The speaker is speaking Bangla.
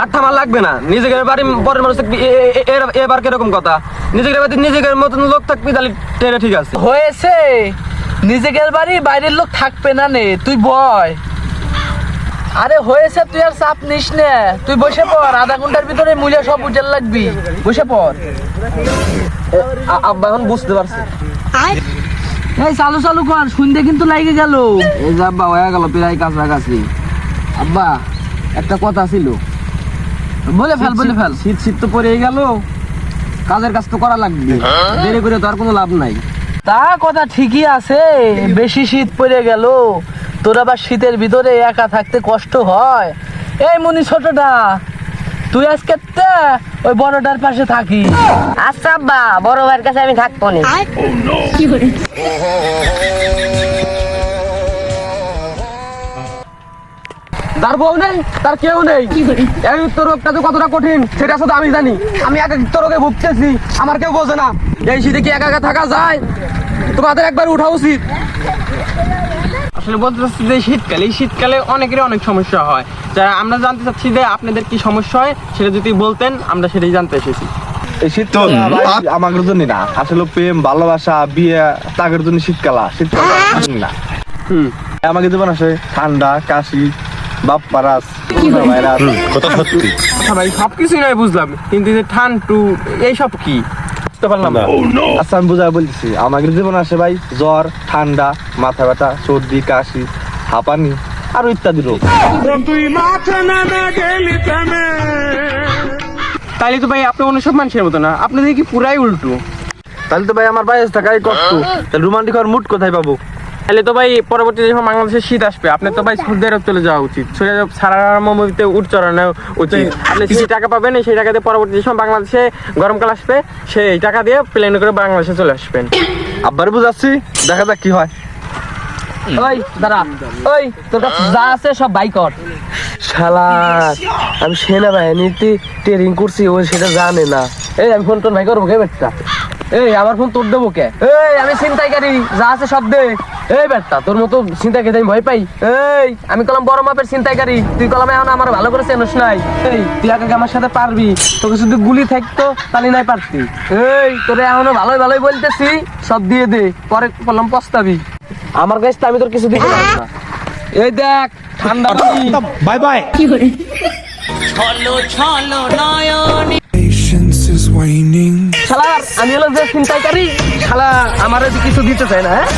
আর থামা লাগবে না, নিজেকে বাড়ি পরের মানুষ থাকবি এবার কিরকম কথা, নিজেকে বাড়ি নিজের মতন লোক থাকবি তাহলে ট্রেনে ঠিক আছে হয়েছে। নিজেদের বাড়ি বাইরের লোক থাকবে না নে, তুই বয়। আরে হয়েছে, তুই আর চাপ নিস নে, তুই বসে পড়, আধা ঘন্টার ভিতরে মূল্য সব উজ্জ্বল লাগবি, বসে পড়। আব্বা এখন বুঝতে পারছে। এই চালু চালু কর, শুনতে কিন্তু লাগে গেল। এই যে আব্বা হয়ে গেল প্রায় কাছাকাছি। আব্বা একটা কথা ছিল, বলে ফেল, বলে ফেল। শীত শীত তো পড়েই গেল, কাজের কাজ তো করা লাগবে, দেরি করে তো আর কোনো লাভ নাই। তা কথা ঠিকই আছে, বেশি শীত পড়ে গেল, তোর আবার শীতের ভিতরে একা থাকতে কষ্ট হয়। এই মনি ছোটটা, তুই আজকে ওই বড়টার পাশে থাকি। আচ্ছা আব্বা, বড় ভাইয়ের কাছে আমি থাকবো না। তার বউ নেই, তার কেউ নেই, এই রোগটা যে কতটা কঠিন সেটা শুধু আমি জানি। আমি একাকিত্ব রোগে ভুগতেছি, আমার কেউ বোঝে না। এই শীতে কি একা একা থাকা যায়? তোমাদের একবার উঠা উচিত। আসলে বলতে চাচ্ছি যে শীতকালে, এই শীতকালে অনেকেরই অনেক সমস্যা হয়, যারা আমরা জানতে চাচ্ছি যে আপনাদের কি সমস্যা হয় সেটা যদি বলতেন, আমরা সেটাই জানতে এসেছি। এই শীত আমাদের জন্য না, আসলে প্রেম ভালোবাসা বিয়ে তাদের জন্য শীতকাল না। আমাকে জীবন আসে ঠান্ডা কাশি বাপ্পারাস আচ্ছা ভাই, সবকিছুই নয় বুঝলাম, কিন্তু এই যে ঠান্ডু এইসব কি বুঝতে পারলাম না। আচ্ছা আমি বুঝাই বলতেছি, আমাদের জীবন আসে ভাই জ্বর ঠান্ডা মাথা ব্যথা সর্দি কাশি হাঁপানি আরো ইত্যাদি রোগ। তাইলে তো ভাই আপনি অন্য সব মানুষের মতো না, আপনাদের কি পুরাই উল্টো। তাহলে তো ভাই আমার বাইরে থাকাই কষ্ট, তাহলে রোমান্টিক হওয়ার মুড কোথায় পাবো? তাহলে তো ভাই পরবর্তী যখন বাংলাদেশে শীত আসবে, আপনার তো ভাই সৌদি আরব চলে যাওয়া উচিত, সৌদি আরব সারা মরুভূমিতে উট চড়ানো উচিত। আপনি যে টাকা পাবেন সেই টাকা দিয়ে পরবর্তী সময় বাংলাদেশে গরমকাল আসবে, সেই টাকা দিয়ে প্লেনে করে বাংলাদেশে চলে আসবেন। আব্বারে বুঝাচ্ছি, দেখা যাক কি হয়। ওই দাঁড়া, ওই তোর কাছে যা আছে সব বাই কর। শালা আমি সেনাবাহিনীতে ট্রেনিং করছি, ও সেটা জানে না। এই আমি ফোন টোন ভাই করবো কে বেটা? এই আমার ফোন তোর দেবো কে? এই আমি ছিনতাইকারী, যা আছে সব দে। এই বেটা তোর মতো ছিনতাই খেতে আমি ভয় পাই? এই আমি কলাম বড় মাপের ছিনতাইকারী, তুই কলাম এখন আমার ভালো করে চেনস নাই। এই তুই আগে আমার সাথে পারবি, তোকে শুধু গুলি থাকতো তাহলে নাই পারতি। এই তোরে এখনো ভালোই ভালোই বলতেছি, সব দিয়ে দে, পরে কলাম পস্তাবি। আমার কাছে আমি তোর কিছু দিতে পারবো না। এই দেখ ঠান্ডা পানি। Bye bye. Is waning. শালা আমি হলো যে ছিনতাইকারী, শালা আমার কিছু দিতে চাই না। হ্যাঁ